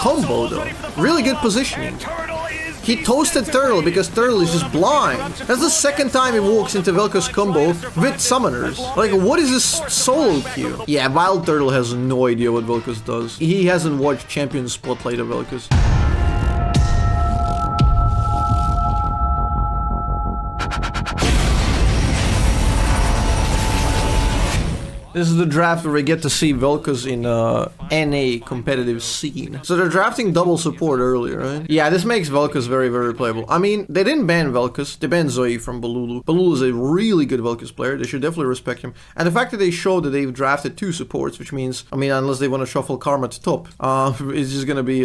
combo though. Really good positioning. He toasted Turtle because Turtle is just blind. That's the second time he walks into Velkoz combo with summoners. Like, what is this solo queue? Yeah, Wild Turtle has no idea what Velkoz does. He hasn't watched Champion Spotlight of Velkoz. This is the draft where we get to see Velkoz in NA competitive scene. So they're drafting double support earlier, right? Yeah, this makes Velkoz very, very playable. I mean, they didn't ban Velkoz. They banned Zoe from Bolulu. Bolulu is a really good Velkoz player. They should definitely respect him. And the fact that they showed that they've drafted 2 supports, which means, I mean, unless they want to shuffle Karma to top, it's just gonna be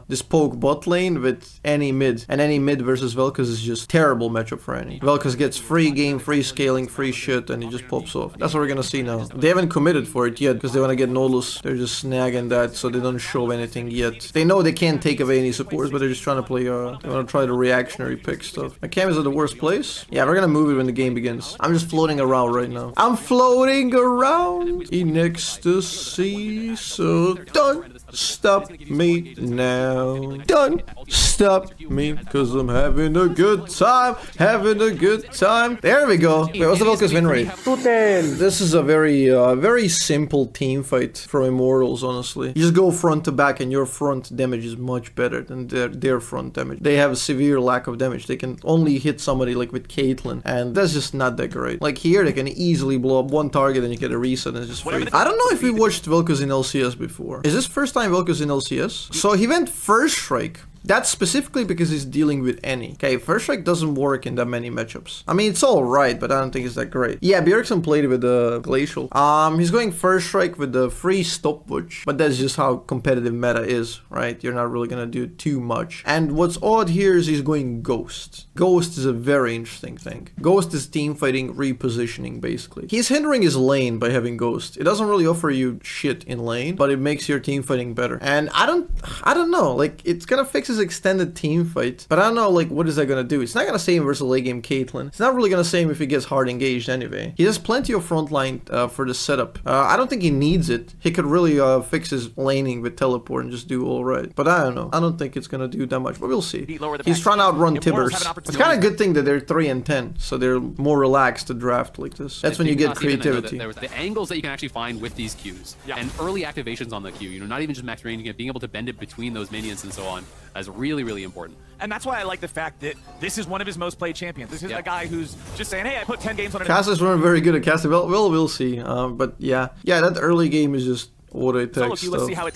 this poke bot lane with any mid. And any mid versus Velkoz is just terrible matchup for any. Velkoz gets free game, free scaling, free shit, and he just pops off. That's what we're gonna see now. They haven't committed for it yet because they want to get Nodus. They're just snagging that so they don't show anything yet. They know they can't take away any supports, but they're just trying to play, they want to try the reactionary pick stuff. My cam is at the worst place. Yeah, we're gonna move it when the game begins. I'm just floating around right now. I'm floating around in ecstasy, so don't stop me now. Don't stop me, cause I'm having a good time, having a good time. There we go. Wait, what's the Velkoz win rate? 210. This is a very simple team fight for Immortals, honestly. You just go front to back and your front damage is much better than their front damage. They have a severe lack of damage. They can only hit somebody like with Caitlyn, and that's just not that great. Like here, they can easily blow up one target and you get a reset and it's just free. I don't know if we watched Velkoz in LCS before. Is this first time Velkoz in LCS? So he went first strike. That's specifically because he's dealing with any. Okay, first strike doesn't work in that many matchups. I mean, it's alright, but I don't think it's that great. Yeah, Bjergsen played with the Glacial. He's going first strike with the free stopwatch, but that's just how competitive meta is, right? You're not really gonna do too much. And what's odd here is he's going Ghost. Ghost is a very interesting thing. Ghost is team fighting repositioning, basically. He's hindering his lane by having Ghost. It doesn't really offer you shit in lane, but it makes your team fighting better. And I don't know, like, it's gonna fix his extended team fight, but I don't know, like, what is that gonna do? It's not gonna save him versus late game Caitlyn. It's not really gonna save him if he gets hard engaged anyway. He has plenty of frontline for the setup. I don't think he needs it. He could really fix his laning with teleport and just do all right. But I don't know. I don't think it's gonna do that much, but we'll see. He's trying to outrun Tibbers. It's kind of a good thing that they're 3 and 10, so they're more relaxed to draft like this. That's when you get creativity. There was the angles that you can actually find with these Qs, and early activations on the Q. You know, not even just max ranging it, being able to bend it between those minions and so on, is really, really important. And that's why I like the fact that this is one of his most played champions. This is a guy who's just saying, hey, I put 10 games on it. Cassius weren't very good at casting. Well, we'll see. But yeah, that early game is just what it takes.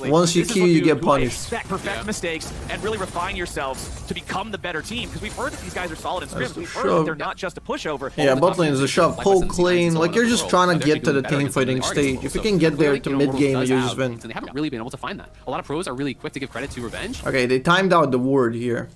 Once you Q, you get punished. Perfect mistakes and really refine yourselves to become the better team, because we've heard that these guys are solid in scrims. We've heard that they're not just a pushover. Yeah, bot lane is a shove. Poke lane, like you're just trying to get to the team fighting stage. If you can get there to mid game, you just win. They haven't really been able to find that. A lot of pros are really quick to give credit to Revenge. Okay, they timed out the ward here.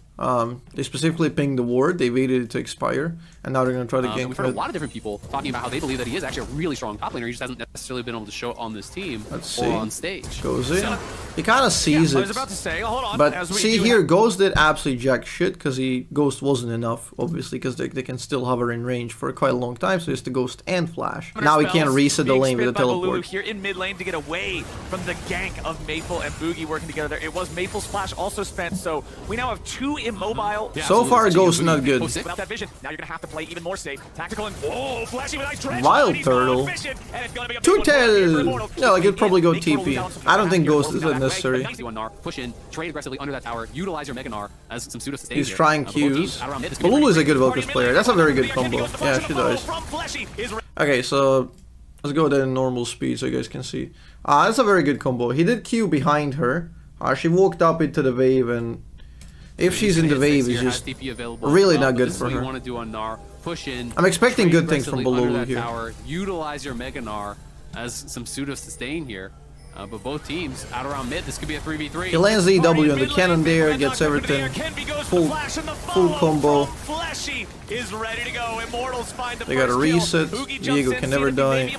They specifically pinged the ward, they waited it to expire, and now they're going to try to gank. We've heard a lot of different people talking about how they believe that he is actually a really strong top laner. He just hasn't necessarily been able to show it on this team or on stage. Goes in. He kind of sees it. I was about to say, hold on. But see here, Ghost did absolutely jack shit, because Ghost wasn't enough, obviously, because they can still hover in range for quite a long time, so he has to Ghost and Flash. Now he can't reset the lane with a teleport. Here in mid lane to get away from the gank of Maple and Boogie working together there. It was Maple's Flash also spent, so we now have 2 immobile. So far, Ghost not good. Without that vision, now you're gonna have to play even more safe. Tactical and flashy with nice dredge. Wild Turtle. 210. No, I could probably go TP. I don't think Ghost is necessary. Push in, trade aggressively under that tower, utilize your Mega Gnar as some pseudo sustain. He's trying Qs. Bolulu is a good Velkoz player. That's a very good combo. Yeah, she does. Okay, so let's go at normal speed so you guys can see. That's a very good combo. He did Q behind her. She walked up into the wave, and if she's in the wave, it's just really not good for her. I'm expecting good things from Bolulu here. Utilize your Mega Gnar as some pseudo sustain here. But both teams out around mid, this could be a 3v3. He lands the EW on the cannon there, gets everything. Full combo. They got a reset. Diego can never die.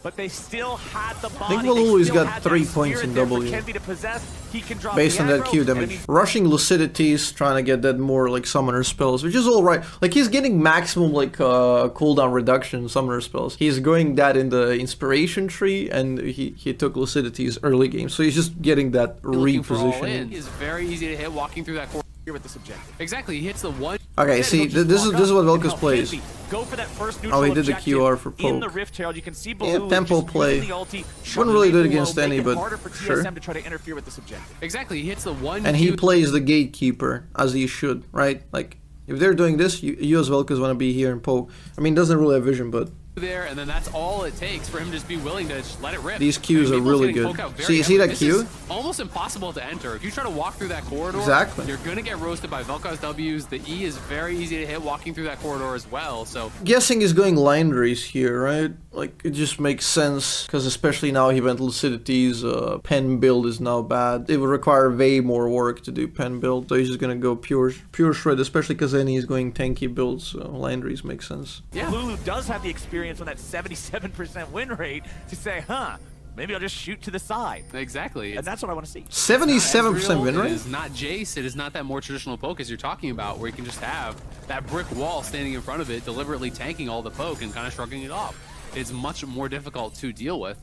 but they still had the body. I think Bolulu's got had 3 that points in spirit there for W. Kenby to possess. He can drop Based the on that aggro, Q and it damage. means Rushing Lucidities, trying to get that more like summoner spells, which is alright. Like he's getting maximum like cooldown reduction in summoner spells. He's going that in the inspiration tree, and he took Lucidities early game. So he's just getting that repositioning. It's very easy to hit walking through that corner. with this objective. Exactly, he hits the one. Okay, see, this is what Velkoz plays. Go for that first Oh, he did the QR for in the poke. Rift Herald. You can see Yeah, Bolulu tempo just play. using the ulti, Wouldn't really do it make against low, any, make it but harder for sure. TSM to try to interfere with this objective. Exactly, he hits the one. And he Q plays the gatekeeper, as he should, right? Like, if they're doing this, you as Velkoz want to be here and poke. I mean, doesn't really have vision, but there, and then that's all it takes for him to just be willing to just let it rip. these Qs are really good. See that This Q? is almost impossible to enter. If you try to walk through that corridor, Exactly. you're gonna get roasted by Velkoz W's. The E is very easy to hit walking through that corridor as well. So Guessing he's going line race here, right? Like, it just makes sense, because especially now he went Lucidity's pen build is now bad. It would require way more work to do pen build, so he's just gonna go pure shred, especially because then he's going tanky builds, so line race makes sense. yeah, Lulu does have the experience on that 77% win rate to say, huh, maybe I'll just shoot to the side. exactly. And that's what I want to see. 77% win It rate? is not Jace. It is not that more traditional poke as you're talking about, where you can just have that brick wall standing in front of it, deliberately tanking all the poke and kind of shrugging it off. It's much more difficult to deal with.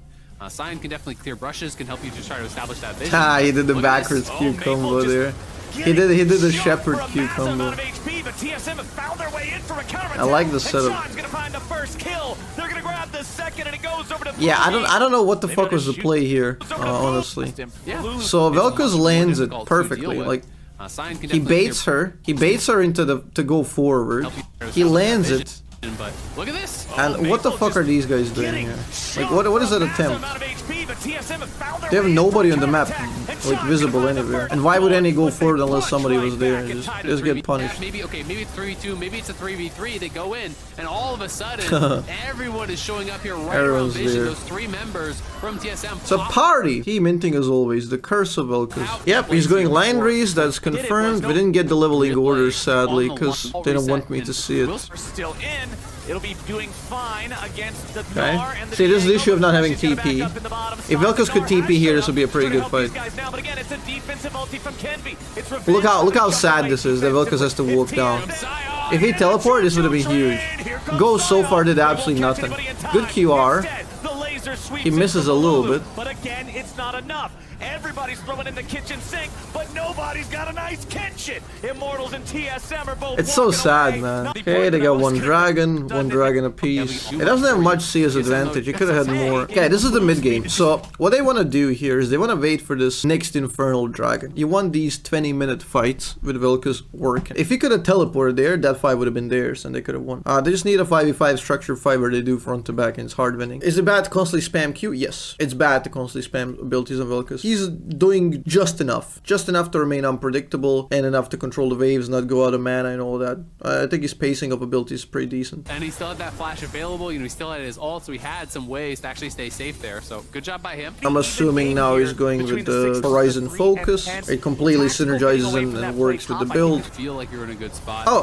Cyan can definitely clear brushes, can help you just try to establish that vision. Ah, he did the Look at backwards this. Q Maple combo just there. He did the Shot Shepherd for a Q massive combo. amount of HP, but TSM have found their way in from a counterattack. I like the And setup. Sean's gonna find the first kill. They're gonna grab the second, and it goes over to Yeah, I Boogie. don't know what the Maybe fuck they'll was the shoot- play here, goes over to honestly. Boogie. Yeah. Lulu- So It's much Velkoz more lands it difficult to deal perfectly. with. Like, Cyan can he definitely baits clear- her. He baits her into to go forward. help you try to He establish that lands vision. it. But look at this. And what the Maple fuck are just these guys doing getting here? shot Like, what is for a that massive attempt? amount of HP, but TSM have found their They have way in nobody from on the map, counterattack. And like, Sean's visible gonna find the anywhere. first And why would kill, any go but they forward unless punch somebody right was there back and and just tie it get 3v. punished? Maybe maybe it's 3v2, maybe it's a 3v3. They go in, and all of a sudden, everyone is showing up here right Everyone's around Vision. there. Those three members from TSM. It's a party! Team minting as always, the curse of Velkoz. Yep, he's going line race, that's confirmed. We didn't get the leveling orders, sadly, because they don't want me to see it. We're still in. It'll be doing fine against the Okay. Gnar and the See, this is the Diego. issue of not having She's gonna back TP. up in the bottom If side. Velkoz could Gnar TP has here, shut this would be a up. pretty Trying to good help these fight. guys now, but again, it's a defensive ulti from Kenby. It's Look revenge how from the sad jump this away is, that Velkoz defensive. has to walk It's down. TSM. If he teleported, this would have been huge. Here comes Go so far, did Zion. absolutely They won't catch nothing. anybody in Good time. QR. Instead, the laser sweeps He in misses from a little Bolulu. bit. But again, it's not enough. Everybody's throwing in the kitchen sink, but nobody's got a nice kitchen. Immortals and TSM are both It's so walking sad, away. man. Not Okay, they got one dragon Done. apiece. It doesn't have much CS advantage, it could have had more. Okay, this is the mid game. So, what they want to do here is they want to wait for this next Infernal Dragon. You want these 20-minute fights with Velkoz working. If he could have teleported there, that fight would have been theirs and they could have won. They just need a 5v5 structure fight where they do front to back and it's hard winning. Is it bad to constantly spam Q? Yes. It's bad to constantly spam abilities on Velkoz. He's doing just enough to remain unpredictable and enough to control the waves, not go out of mana and all that. I think his pacing of abilities is pretty decent. And he still had that flash available. You know, he still had his ult, so he had some ways to actually stay safe there. So good job by him. I'm assuming now he's going with the Horizon Focus. It completely synergizes and works with the build. I feel like you're in a good spot. Oh,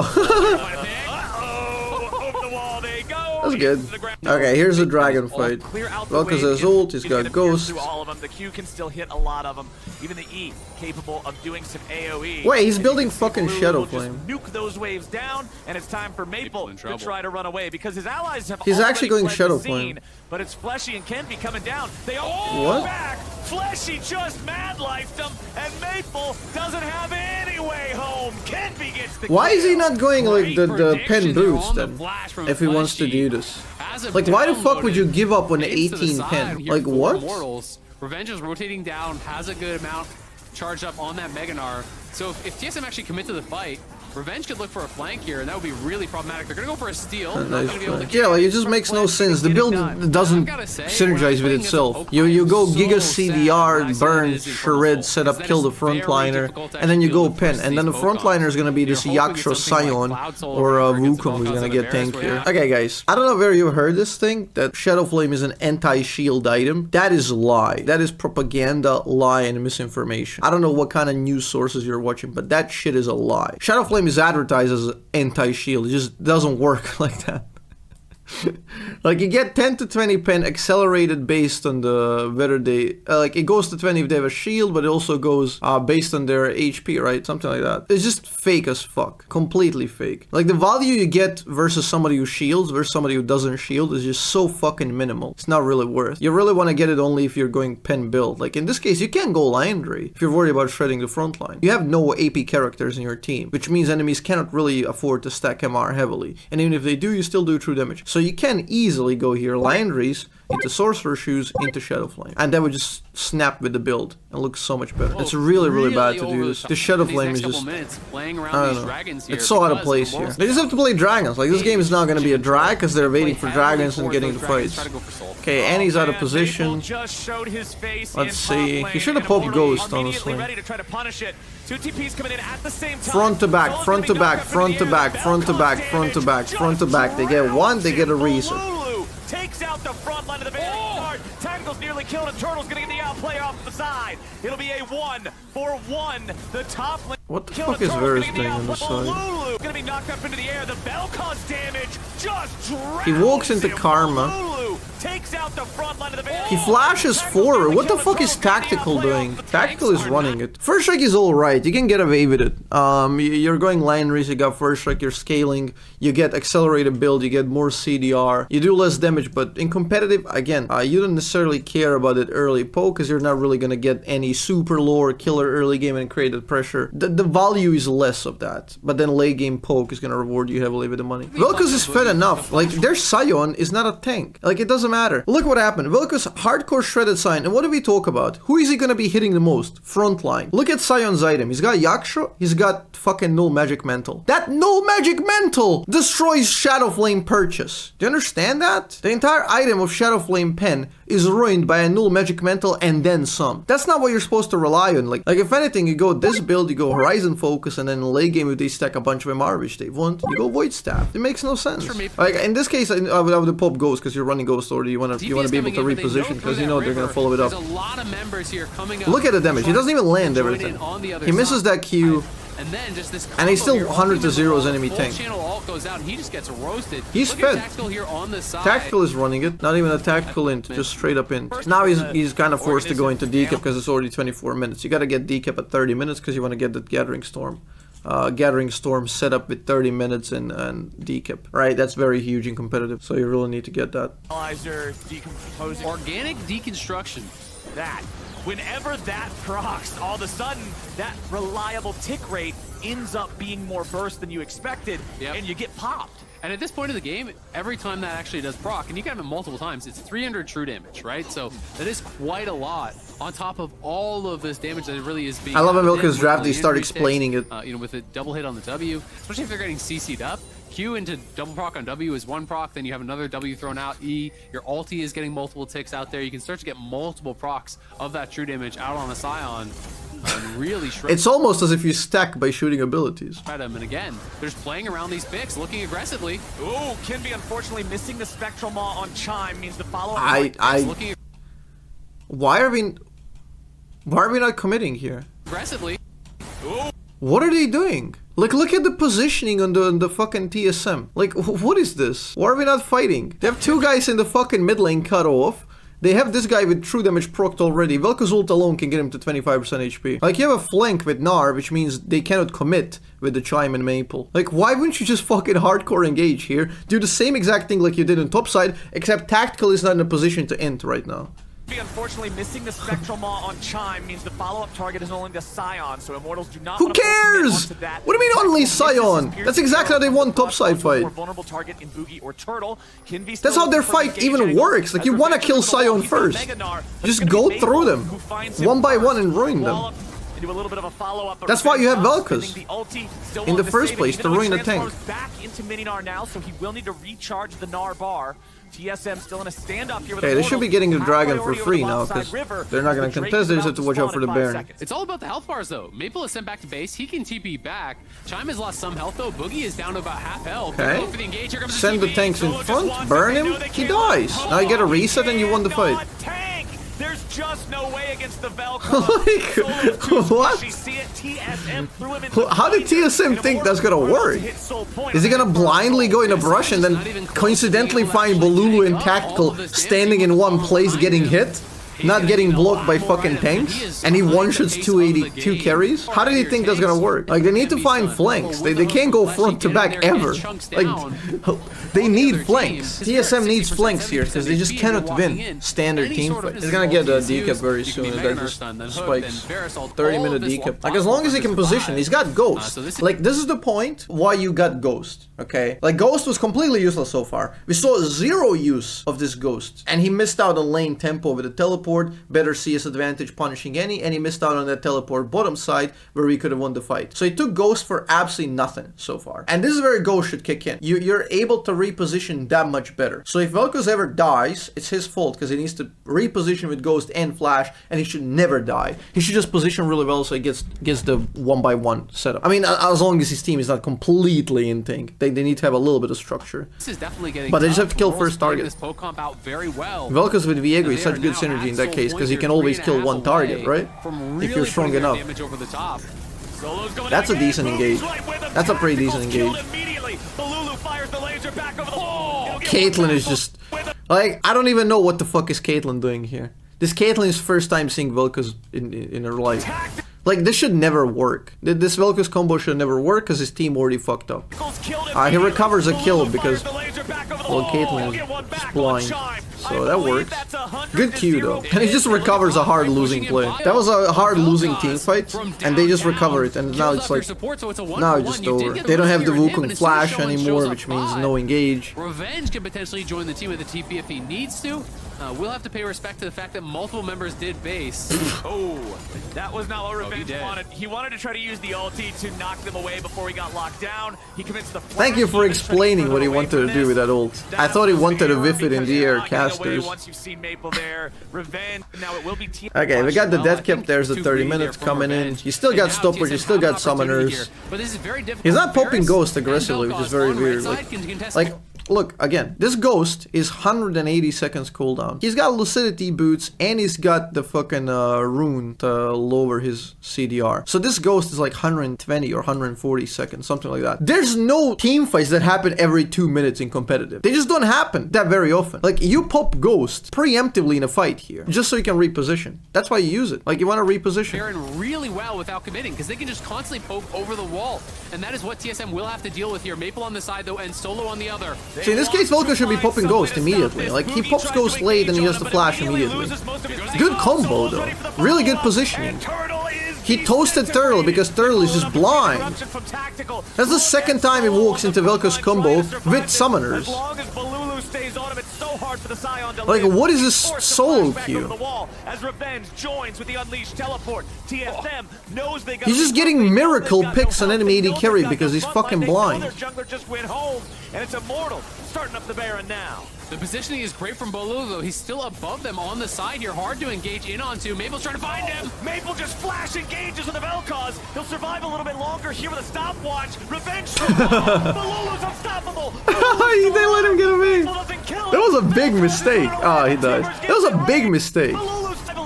Over the wall they go. that's good. Okay, here's a dragon fight. Clear out the Velkoz wave. has ult, he's got gonna pierce Ghost. through all of them. The Q can still hit a lot of them. Even the E capable of doing some AoE. Wait, he's And building you can see fucking Blue Shadow will just Flame. Nuke those waves down, and it's time for Maple in to trouble. try to run away because his allies have He's already actually going fled Shadow the scene, Flame. But it's Fleshy and Kenby coming down. They all What? back. Fleshy just mad-lifed them, and Maple doesn't have any way home. Kenby gets the Why is he kill. not going like the pen Prediction there boots on the then? flash from If he wants to Fleshy. do this. Azzapp Like, why the fuck would you downloaded, give up on fades to the 18 side pen? here Like, for what? Immortals. Revenge is rotating down, has a good amount charged up on that Meganar. So if TSM actually commit to the fight, Revenge could look for a flank here, and that would be really problematic. They're gonna go for a steal. Not Nice gonna be able to flank. Yeah, like it just makes no sense. The build doesn't I've gotta say, synergize with when I'm itself. playing as a You Poke, go I'm Giga so sad when I CDR, see that burn, it is Infernal shred, Soul, set up, because kill that the is very frontliner, difficult to and then you actually go deal with pen, versus and then the these Poke frontliner is off. gonna be this You're hoping Yaksha it's something like Sion Cloud Soul or over against the Wukong who's Velkoz gonna and get the Bears tanked where here. you- Okay, guys, I don't know where you heard this thing, that Shadow Flame is an anti-shield item. That is lie. That is propaganda, lie, and misinformation. I don't know what kind of news sources you're watching, but that shit is a lie. Shadow Flame is advertised as anti-shield. It just doesn't work like that. Like you get 10 to 20 pen accelerated based on the whether they like it goes to 20 if they have a shield, but it also goes based on their HP, right? Something like that. It's just fake as fuck, completely fake. Like the value you get versus somebody who shields versus somebody who doesn't shield is just so fucking minimal. It's not really worth. You really want to get it only if you're going pen build. Like in this case, you can't go Liandry if you're worried about shredding the front line. You have no AP characters in your team, which means enemies cannot really afford to stack MR heavily. And even if they do, you still do true damage. So you can easily go here Liandry's into Sorcerer Shoes into Shadow Flame, and that would just snap with the build and look so much better. It's really bad to do this. The Shadow Flame is just, I don't know, it's so out of place here. They just have to play dragons. Like this game is not going to be a drag because they're waiting for dragons and getting the fights. Okay, Annie's out of position. Let's see. He should have poked Ghost, honestly. Front to back, front to back, front to back, front to back, front to back, front to back. They get one, they get a reset. Takes out the front line of the vantage guard. Tactical's nearly killed, and Turtle's gonna get the outplay off the side. It'll be a 1-for-1. The top lane. What the fuck is Varus doing on the side? Bolulu gonna be knocked up into the air. The Vel'Koz damage just drowns. He walks into Karma. Bolulu takes out the front line of the vantage. He flashes forward. What the fuck is Tactical doing? Tactical is running it. First strike is alright. You can get away with it. You're going Liandry's, you got first strike, you're scaling, you get accelerated build, you get more CDR, you do less damage, but in competitive, again, you don't necessarily care about it early poke because you're not really gonna get any super lore killer early game and create that pressure. The value is less of that, but then late game poke is gonna reward you heavily with the money. Vel'Koz is fed enough. Like their Sion is not a tank. Like it doesn't matter. Look what happened. Vel'Koz hardcore shredded Sion, and what do we talk about? Who is he gonna be hitting the most? Frontline. Look at Sion's item. He's got Yaksha. He's got fucking null magic mantle. That null magic mantle destroys Shadow Flame purchase. Do you understand that? The entire item of Shadow Flame pen is ruined by a null magic mantle and then some. That's not what you're supposed to rely on. Like if anything, you go this build, you go Horizon Focus, and then in late game if they stack a bunch of MR which they want, you go Void Staff. It makes no sense. Like in this case, I would pop Ghost because you're running Ghost already. You want to be able to reposition because you know they're gonna follow it up. Look at the damage. He doesn't even land everything. He misses that Q. And he's still 100 to 0's enemy tank. He's fed. Tactical is running it. Not even a tactical int, just straight up int. Now he's kind of forced to go into decap because it's already 24 minutes. You gotta get decap at 30 minutes because you want to get that Gathering Storm. Gathering Storm set up with 30 minutes and decap. Right, that's very huge in competitive. So you really need to get that. Organic deconstruction. That. Whenever that procs, all of a sudden, that reliable tick rate ends up being more burst than you expected, and you get popped. And at this point of the game, every time that actually does proc, and you can have it multiple times, it's 300 true damage, right? So that is quite a lot on top of all of this damage that really is being. I love when Vel'Koz draft, they start explaining it. You know, with a double hit on the W, especially if they're getting CC'd up. Q into double proc on W is one proc, then you have another W thrown out. E, your ulti is getting multiple ticks out there. You can start to get multiple procs of that true damage out on the Scion. Really shred. It's almost as if you stack by shooting abilities. And again, they're just playing around these picks, looking aggressively. Ooh, Kinby unfortunately missing the Spectral Maw on Chime means the follow-up. Why are we not committing here? Aggressively. Ooh. What are they doing? Like, look at the positioning on the fucking TSM. Like, what is this? Why are we not fighting? They have two guys in the fucking mid lane cut off. They have this guy with true damage procced already. Vel'Koz ult alone can get him to 25% HP. Like, you have a flank with Gnar, which means they cannot commit with the Chime and Maple. Like, why wouldn't you just fucking hardcore engage here? Do the same exact thing like you did on topside, except Tactical is not in a position to int right now. Unfortunately, missing the Spectral Maw on Chime means the follow-up target is only the Scion, so Immortals do not. Who cares? What do you mean only Scion? That's exactly how they won topside fight. Vulnerable target in Boogie or Turtle. That's how their fight even works. Like, you want to kill Scion first. Just go through them, one by one, and ruin them. That's why you have Vel'Koz in the first place, to ruin the tank. Back into Mini-Gnar now, so he will need to recharge the Gnar bar. TSM still in a standoff here with they should be getting the dragon for free now, because they're not going to contest. They just have to watch out for the Baron. It's all about the health bars, though. Maple is sent back to base. He can TP back. Chime has lost some health, though. Boogie is down to about half health. Okay. Send the tanks in front. Burn him. He dies. Now you get a reset and you won the fight. There's just no way against the Vel'Koz. What? How did TSM think that's gonna work? Is he gonna blindly go into brush and then coincidentally find Bolulu and Tactical standing in one place getting hit? Not getting blocked by fucking tanks, and he one-shots 282 carries? How did he think that's gonna work? Like, they need to find flanks. They can't go front to back ever. Like, they need flanks. TSM needs flanks here, because they just cannot win standard team fight. He's gonna get a decap very soon, and that just spikes. 30-minute decap. Like, as long as he can position, he's got Ghost. Like, this is the point why you got Ghost, okay? Like, Ghost was completely useless so far. We saw zero use of this Ghost, and he missed out on lane tempo with a teleport, better CS advantage punishing any, and he missed out on that teleport bottom side where we could have won the fight. So he took Ghost for absolutely nothing so far. And this is where Ghost should kick in. You're able to reposition that much better. So if Vel'Koz ever dies, it's his fault because he needs to reposition with Ghost and Flash, and he should never die. He should just position really well so he gets the 1-by-1 setup. I mean, as long as his team is not completely in sync. They need to have a little bit of structure. This is definitely getting but they just have to kill first target. This poke comp out very well. Vel'Koz with Viego is such good synergy in that case, because you can always kill one target, right? If you're strong enough. That's a decent engage. That's a pretty decent engage. Caitlyn is just... Like, I don't even know what the fuck is Caitlyn doing here. This Caitlyn is first time seeing Vel'Koz in her life. Like, this should never work. This Vel'Koz combo should never work because his team already fucked up. He recovers a kill because, well, Caitlyn is just blind. So that works. Good Q though. And he just recovers a hard losing play. That was a hard losing team fight, and they just recover it, and now it's like, now it's just over. They don't have the Wukong flash anymore, which means no engage. Revenge can potentially join the team with the TP if he needs to. We'll have to pay respect to the fact that multiple members did base. Oh, that was not what Revenge wanted. He wanted to try to use the ulti to knock them away before he got locked down. He commits the Thank you for explaining what he wanted to do with that ult. I thought he wanted to whiff it in the air casters. Okay, we got the death cap. There's the 30 minutes coming in. You still got stoppers, you still got summoners. He's not popping Ghost aggressively, which is very weird. Like, look, again, this Ghost is 180 seconds cooldown. He's got Lucidity boots, and he's got the fucking rune to lower his CDR. So this Ghost is like 120 or 140 seconds, something like that. There's no team fights that happen every 2 minutes in competitive. They just don't happen that very often. Like, you pop Ghost preemptively in a fight here, just so you can reposition. That's why you use it. Like, you want to reposition. Pairing really well without committing, because they can just constantly poke over the wall. And that is what TSM will have to deal with here. Maple on the side, though, and Solo on the other. See, in this case, Vel'Koz should be popping Ghost immediately. Like, he pops Ghost late and he has to flash immediately. Good combo, though. Really good positioning. He toasted Turtle because Turtle is just blind. That's the second time he walks into Vel'Koz combo with summoners. Like, what is this solo queue? He's just getting miracle picks on enemy AD carry because he's fucking blind. And it's Immortal starting up the Baron now. The positioning is great from Bolulu, though. He's still above them on the side here. Hard to engage in onto. Maple's trying to find him. Maple just flash engages with the Vel'Koz. He'll survive a little bit longer here with a stopwatch. Revenge from Bolulu's unstoppable. They let him get away. That was a big mistake. Oh, he dies. That was a big mistake.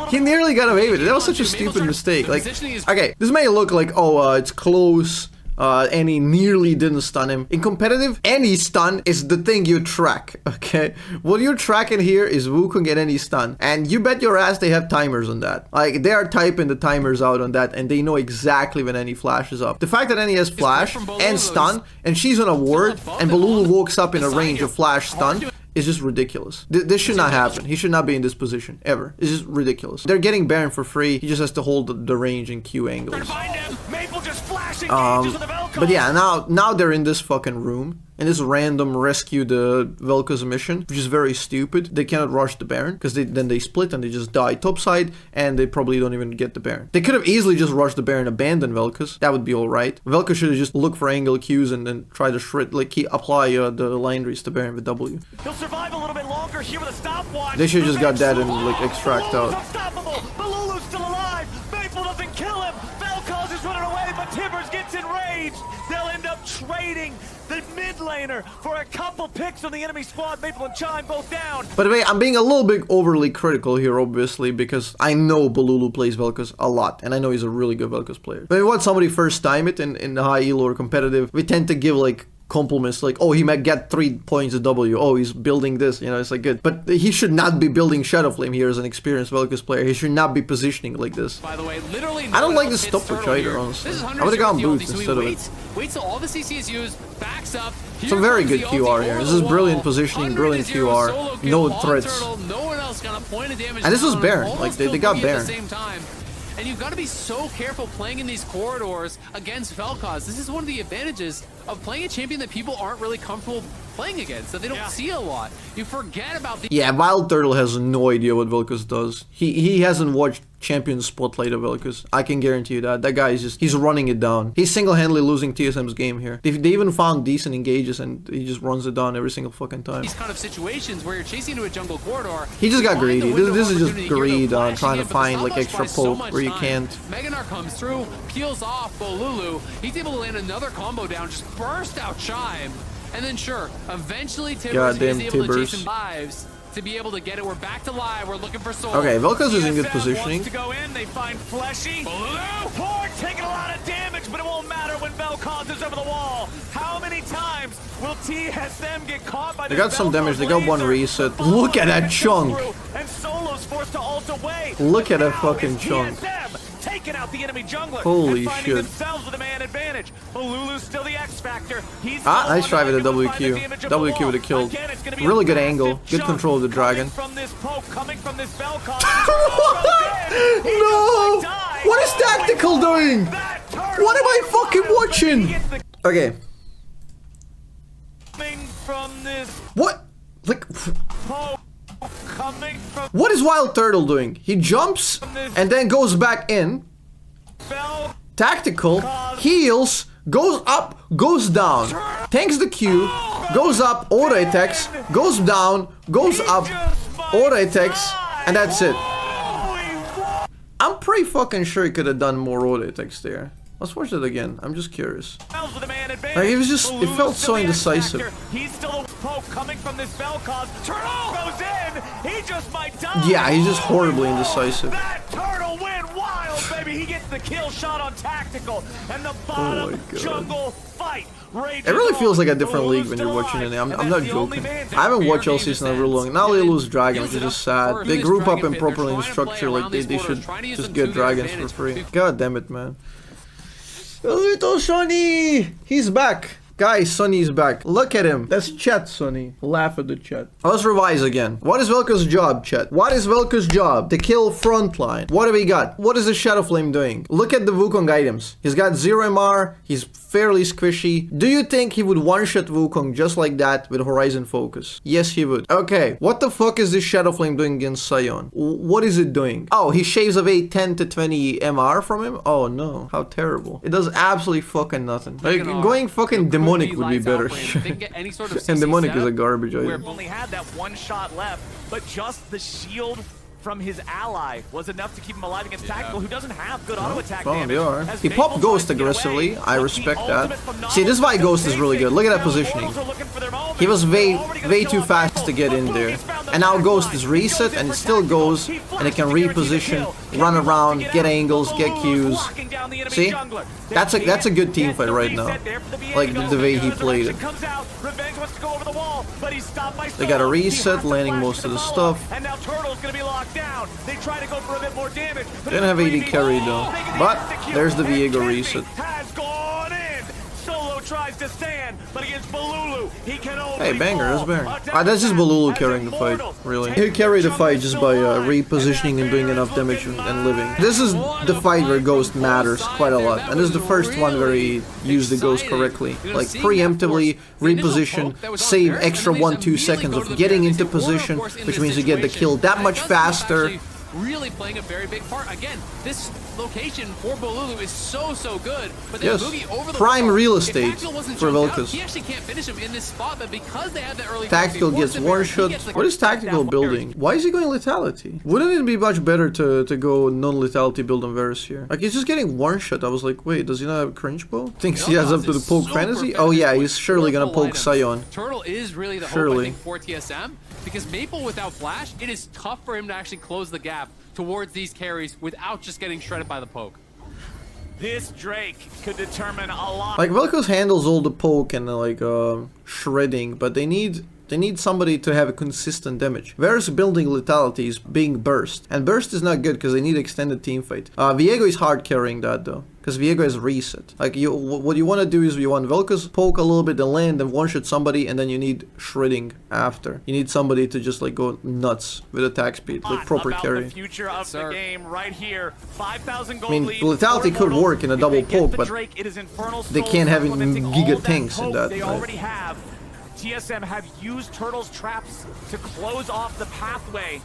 He nearly got away with it. That was such a stupid mistake. Like, okay, this may look like, oh, it's close. And he nearly didn't stun him. In competitive, any stun is the thing you track, okay? What you're tracking here is Wukong get any stun. And you bet your ass they have timers on that. Like, they are typing the timers out on that, and they know exactly when any flashes up. The fact that any has flash and stun, and she's on a ward, and Bolulu walks up in a range of flash stun, is just ridiculous. This should not happen. He should not be in this position, ever. It's just ridiculous. They're getting Baron for free. He just has to hold the range and Q angles. But yeah, now they're in this fucking room. In this random rescue the Vel'Koz mission, which is very stupid. They cannot rush the Baron, because then they split and they just die topside, and they probably don't even get the Baron. They could have easily just rushed the Baron, abandoned Vel'Koz. That would be alright. Vel'Koz should have just looked for angle Qs and then try to shred, like, apply the line reach to Baron with W. He'll survive a little bit longer here with a stopwatch. They should have just got that and, like, extract out. Bolulu's still alive. Maple doesn't kill him. Vel'Koz is running away, but Tibbers gets enraged. They'll end up trading the mid laner for a couple picks on the enemy squad. Maple and Chime both down. By the way, I'm being a little bit overly critical here, obviously, because I know Bolulu plays Vel'Koz a lot, and I know he's a really good Vel'Koz player. But when we watch somebody first time it in the high elo or competitive, we tend to give like compliments like, oh, he might get 3 points of W, oh, he's building this, you know, it's like good. But he should not be building Shadow Flame here as an experienced Vel'Koz player. He should not be positioning like this. By the way, literally I don't like the stopwatch either, honestly. I would have gone boots instead of it. Waits till all the CC is used, backs up. Some very good QR here. This is brilliant positioning, brilliant QR, no threats. No one else got a point of damage. And this was Baron, like they got Baron. And you've got to be so careful playing in these corridors against Vel'Koz. This is one of the advantages of playing a champion that people aren't really comfortable playing against, that they don't see a lot. You forget about the... Yeah, Wild Turtle has no idea what Vel'Koz does. He hasn't watched Champion Spotlight of Vel'Koz. I can guarantee you that. That guy is just... He's running it down. He's single-handedly losing TSM's game here. They even found decent engages and he just runs it down every single fucking time. These kind of situations where you're chasing into a jungle corridor... He just got greedy. This is just greed on trying to find like extra poke where you can't. Meganar comes through, peels off Bolulu. He's able to land another combo down, just burst out Chime. And then sure, eventually Tibbers is able to chase him lives to be able to get it. We're back to live. We're looking for Soul. Okay, Vel'Koz is in good positioning. To go in, they find Fleshy. Port taking a lot of damage, but it won't matter when Vel'Koz is over the wall. How many times will TSM get caught by the... They got some damage. They got one reset. Look at that chunk. And Solo's forced to ult away. Look at that fucking chunk. Taking out the enemy jungler. Holy and shit. themselves with a man advantage. Bolulu's still the X factor. He's nice try with the WQ. WQ with a kill. Really good angle. Good control of the dragon. From this poke, coming from this Vel'Koz. No! What is Tactical doing? What am I fucking watching? Okay. From this what? Like... poke. What is Wild Turtle doing? He jumps and then goes back in. Tactical, heals, goes up, goes down, tanks the Q, goes up, auto attacks, goes down, goes up, auto attacks, and that's it. I'm pretty fucking sure he could have done more auto attacks there. Let's watch that again. I'm just curious. Like, it was just, it felt so indecisive. He's still a poke coming from this Vel'Koz. Turtle goes in. He just might die. Yeah, he's just horribly indecisive. That turtle went wild, baby. He gets the kill shot on Tactical, and the bottom jungle fight. It really feels like a different league when you're watching it. I'm not joking. I haven't watched LCS in a real long. Now they lose Dragon, which is just sad. They group up improperly in structure, like they should just get Dragons for free. God damn it, man. Little Sonny! He's back! Guys, Sonny's back. Look at him. That's chat, Sonny. Laugh at the chat. Let's revise again. What is Vel'Koz's job, chat? What is Vel'Koz's job? To kill frontline. What do we got? What is the Shadow Flame doing? Look at the Wukong items. He's got 0 MR. He's fairly squishy. Do you think he would one-shot Wukong just like that with Horizon Focus? Yes, he would. Okay, what the fuck is this Shadow Flame doing against Sion? What is it doing? Oh, he shaves away 10 to 20 MR from him? Oh no, how terrible. It does absolutely fucking nothing. Like, going fucking demonic would be better. And demonic is a garbage item. We've only had that one shot left, but just the shield from his ally was enough to keep him alive against Tactical, who doesn't have good auto attack damage. He popped Ghost aggressively. I respect that. See, this is why Ghost is really good. Look at that positioning. He was way too fast to get in there. And now Ghost is reset and it still goes and it can reposition, run around, get angles, get Qs. See? That's a good team fight right now. Like the way he played it. They got a reset, landing most of the stuff. And now Turtle's gonna be locked down. They try to go for a bit more damage. They don't have AD carry though. But there's the Viego reset. Has gone in. Solo tries to stand, but against Bolulu, he can only hey, banger, that's banger. That's just Bolulu carrying the fight, really. He'll carry the fight just by repositioning and doing enough damage and living. This is the fight where Ghost matters quite a lot. And this is the first one where he used the Ghost correctly. Like, preemptively reposition, save extra 1-2 seconds of getting into position, which means you get the kill that much faster. really playing a very big part. Again, this location for Bolulu is so good, but then Yes, Boogie over the prime wall. real If estate Tactical wasn't for jumped out, Vel'Koz. he actually can't finish him in this spot, but because they have the early Tactical gets one shot. What is Tactical building? Why is he going lethality? Wouldn't it be much better to go non-lethality build on Varus here? Like, he's just getting one shot. I was like, wait, does he not have a cringe bow? Thinks he has up to the poke fantasy? Oh yeah, he's surely gonna poke Sion. Turtle is really the hope, I think, for TSM, because Maple without flash, it is tough for him to actually close the gap towards these carries without just getting shredded by the poke. This Drake could determine a lot. Like, Vel'Koz handles all the poke and like shredding, but they need somebody to have a consistent damage. Varus building lethality is being burst, and burst is not good because they need extended team fight. Viego is hard carrying that though, because Viego has reset. Like, what you want to do is you want Vel'Koz poke a little bit, then land, and one-shot somebody, and then you need shredding after. You need somebody to just like go nuts with attack speed, like proper carry. The future of the game right here. 5,000 gold I mean, lead. lethality could work in a double poke, but Drake, it is Infernal they Soul can't have supplementing giga all tanks in poke that, They right? already have. TSM have used Turtle's traps to close off the pathway.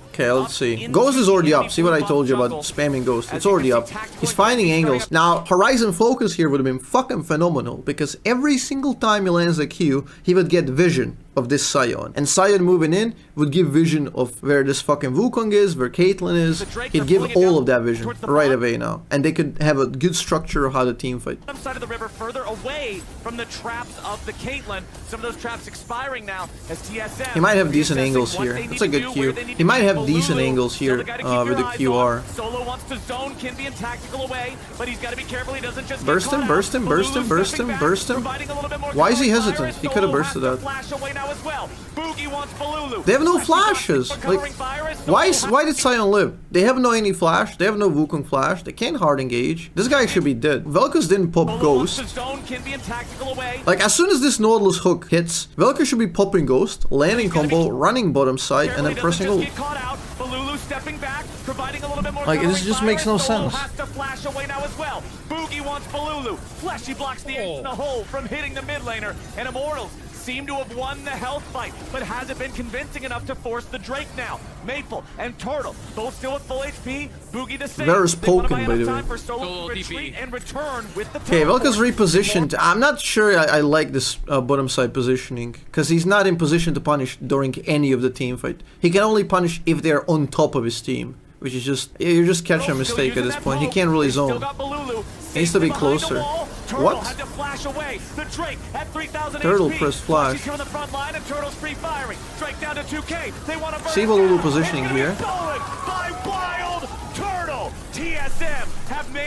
Okay, let's see. Ghost is already up. See what I told you about spamming Ghost? It's already up. He's finding angles. Now, Horizon Focus here would have been fucking phenomenal, because every single time he lands a Q, he would get vision of this Sion. And Sion moving in would give vision of where this fucking Wukong is, where Caitlyn is. He'd give all of that vision right away now. And they could have a good structure of how the team fight. Side of the river, further away from the traps of the Caitlyn. Some of those traps expiring now as TSM. He might have decent angles here. That's a good Q. He might have decent angles here with the QR. Solo wants to zone Kinby and Tactical away, but he's got to be careful he doesn't just Burst him, burst him, burst him, burst him, burst him. Why is he hesitant? He could have bursted that. As well. Boogie wants Bolulu. They have no flashes. Like, why did Sion live? They have no any flash. They have no Wukong flash. They can't hard engage. This guy should be dead. Vel'Koz didn't pop Ghost. Like, as soon as this Nautilus hook hits, Vel'Koz should be popping Ghost, landing combo, running bottom side, and then pressing ult. Stepping back, providing a little bit more. Like, this just makes no sense. Has to flash away now as well. Boogie wants Bolulu. Fleshy blocks the edge in the hole from hitting the mid laner, and Immortals seem to have won the health fight, but hasn't been convincing enough to force the Drake now. Maple and Turtle, both still with full HP. Boogie the same. Varus poking, by the way. For Solo retreat and return with the Okay, Vel'Koz repositioned. I'm not sure I like this bottom side positioning, because he's not in position to punish during any of the team fight. He can only punish if they're on top of his team, which is just, you're just catching a mistake at this point. He can't really zone. He needs to be closer. What? Turtle pressed flash. See Bolulu positioning here.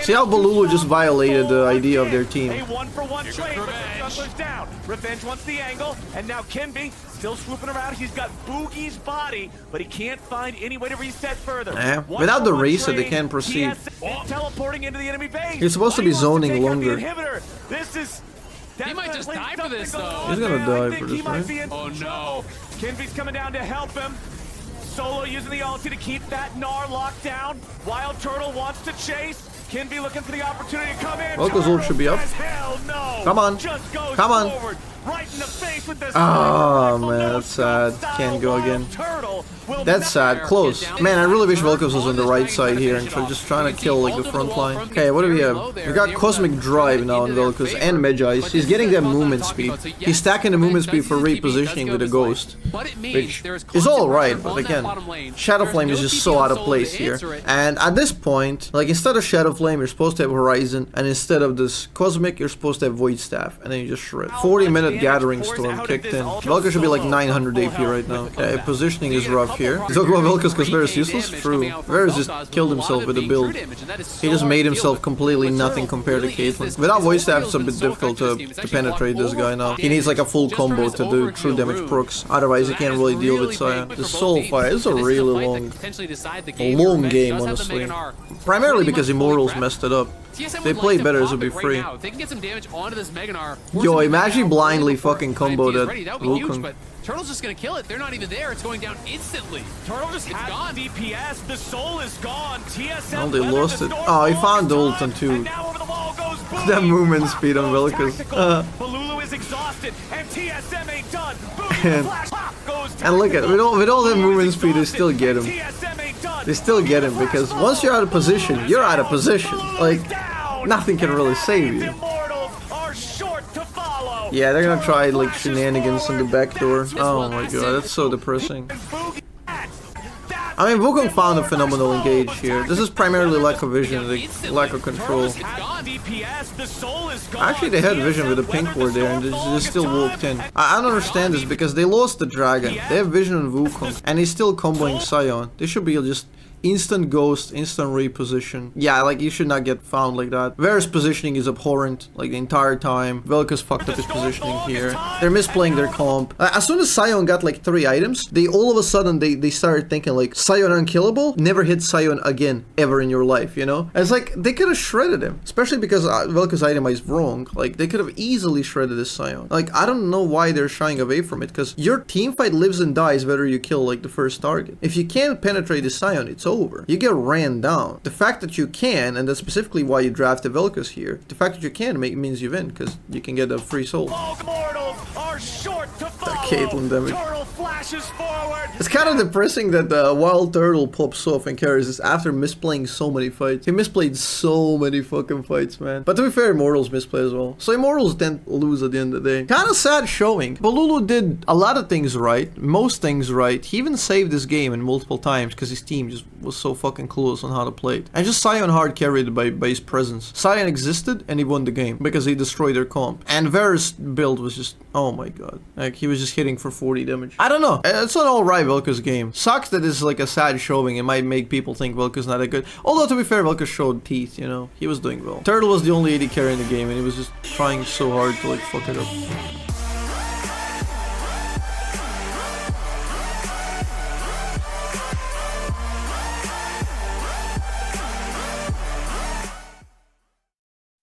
See how Bolulu just violated the idea of their team. A one-for-one trade, but the Jungler's down. Revenge wants the angle, and now Kinby still swooping around. He's got Boogie's body, but he can't find any way to reset further. Without the reset, they can't proceed. Teleporting into the enemy base. He's supposed to be zoning longer. This is. He might just die for this, though. He's gonna die for this, right? Oh no. Kinby's coming down to help him. Solo using the ulti to keep that Gnar locked down. Wild Turtle wants to chase. Kinby looking for the opportunity to come in. Vel'Koz ult should be up. Hell no. Come on. Just goes Come on. forward, right in the face with this. Oh man, that's sad. Can't go again. That's sad. Close. Man, I really wish Vel'Koz was on the right side here and just trying to kill like the front line. Okay, what do we have? We got Cosmic Drive now on Vel'Koz and Magi's. He's getting that movement speed. He's stacking the movement speed for repositioning with a Ghost, which is alright, but again, Shadow Flame is just so out of place here. And at this point, like, instead of Shadow Flame, you're supposed to have Horizon, and instead of this Cosmic, you're supposed to have Void Staff, and then you just shred. 40-minute Gathering Storm kicked in. Vel'Koz should be like 900 AP right now. Okay, positioning is rough here. He's talking about Vel'Koz because Varus useless? True. Varus just killed himself with a build. He just made himself completely nothing compared to Caitlyn. Without Void Staff, it's a bit difficult to penetrate this guy now. He needs like a full combo to do true damage procs. Otherwise, he can't really deal with Sion. The Soul Fight is a really long game, honestly. Primarily because Immortals messed it up. They play better as a be free. Yo, imagine blindly fucking combo that Wukong. Turtle's just gonna kill it. They're not even there. It's going down instantly. Turtle just has gone. DPS. The soul is gone. TSM. Oh, they lost it. Oh, he found the ult on 2. That movement speed on Vel'Koz. Bolulu is exhausted, and TSM ain't done. And look at with all that movement speed, they still get him. They still get him because once you're out of position, you're out of position. Like, nothing can really save you. Yeah, they're gonna try like shenanigans in the back door. Oh my god, that's so depressing. I mean, Wukong found a phenomenal engage here. This is primarily lack of vision, like, lack of control. Actually, they had vision with the pink ward there, and they still walked in. I don't understand this, because they lost the dragon. They have vision on Wukong, and he's still comboing Sion. They should be just instant ghost, instant reposition. Yeah, like, you should not get found like that. Varus positioning is abhorrent, like, the entire time. Vel'Koz fucked up his positioning here. They're misplaying their comp. As soon as Sion got, like, 3 items, they all of a sudden, they started thinking, like, Sion unkillable? Never hit Sion again, ever in your life, you know? And it's like, they could have shredded him. Especially because Vel'Koz itemized wrong. Like, they could have easily shredded this Sion. Like, I don't know why they're shying away from it, because your team fight lives and dies whether you kill, like, the first target. If you can't penetrate the Sion, it's over. You get ran down. The fact that you can, and that's specifically why you drafted Vel'Koz here, the fact that you can means you win, because you can get a free soul. That Caitlyn damage. It's kind of depressing that the wild turtle pops off and carries this after misplaying so many fights. He misplayed so many fucking fights, man. But to be fair, Immortals misplay as well. So Immortals then lose at the end of the day. Kind of sad showing. Bolulu did a lot of things right, most things right. He even saved this game in multiple times because his team just was so fucking clueless on how to play it. And just Sion hard carried by his presence. Sion existed and he won the game because he destroyed their comp. And Varus build was just, oh my god. Like, he was just hitting for 40 damage. I don't know. It's an alright Vel'Koz game. Sucks that it's like a sad showing. It might make people think Vel'Koz not that good. Although, to be fair, Vel'Koz showed teeth, you know. He was doing well. Turtle was the only AD carry in the game and he was just trying so hard to, like, fuck it up.